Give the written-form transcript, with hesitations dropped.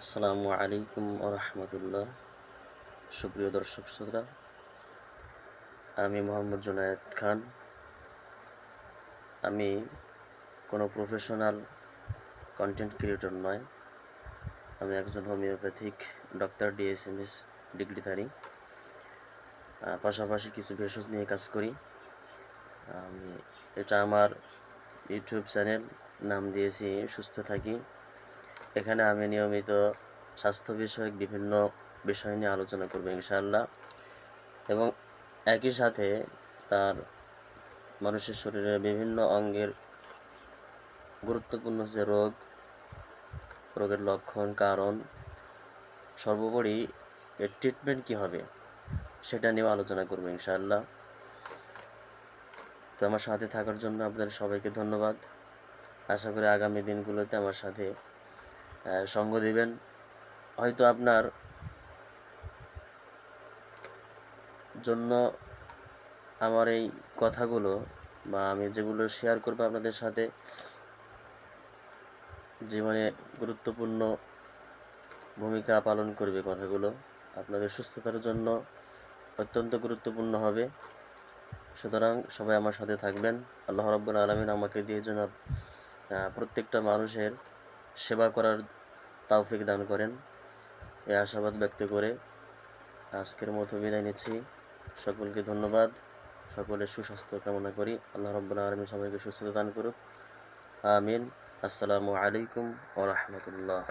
আসসালামু আলাইকুম ওয়া রাহমাতুল্লাহ। সুপ্রিয় দর্শক শ্রোতা, আমি মোহাম্মদ জুনায়েদ খান। আমি কোনো প্রফেশনাল কন্টেন্ট ক্রিয়েটর নয়। আমি একজন হোমিওপ্যাথিক ডক্টর, ডিএসএমএস ডিগ্রিধারী। পাশাপাশি কিছু ভেষজ নিয়ে কাজ করি। আমি এটা আমার ইউটিউব চ্যানেল, নাম দিয়েছি সুস্থ থাকি। এখানে আমি নিয়মিত স্বাস্থ্য বিষয়ক বিভিন্ন বিষয় নিয়ে আলোচনা করব ইনশাআল্লাহ, এবং একই সাথে তার মানুষের শরীরে বিভিন্ন অঙ্গের গুরুত্বপূর্ণ যে রোগের লক্ষণ, কারণ, সর্বোপরি এর ট্রিটমেন্ট কী হবে সেটা নিয়েও আলোচনা করব ইনশাআল্লাহ। তো আমার সাথে থাকার জন্য আপনাদের সবাইকে ধন্যবাদ। আশা করি আগামী দিনগুলোতে আমার সাথে সঙ্গ দিবেন। হয়তো আপনার জন্য আমার এই কথাগুলো বা আমি যেগুলো শেয়ার করবো আপনাদের সাথে জীবনে গুরুত্বপূর্ণ ভূমিকা পালন করবে। কথাগুলো আপনাদের সুস্থতার জন্য অত্যন্ত গুরুত্বপূর্ণ হবে। সুতরাং সবাই আমার সাথে থাকবেন। আল্লাহ রাব্বুল আলামিন আমাকে দিয়ে যেন প্রত্যেকটা মানুষের সেবা করার তৌফিক দান করেন, এই আশাবাদ ব্যক্ত করে আজকের মতো বিদায় নিচ্ছি। সকলকে ধন্যবাদ। সকলের সুস্বাস্থ্য কামনা করি। আল্লাহ রাব্বুল আলামিন সবাইকে সুস্থতা দান করুক। আমিন। আসসালামু আলাইকুম ওয়া রাহমাতুল্লাহ।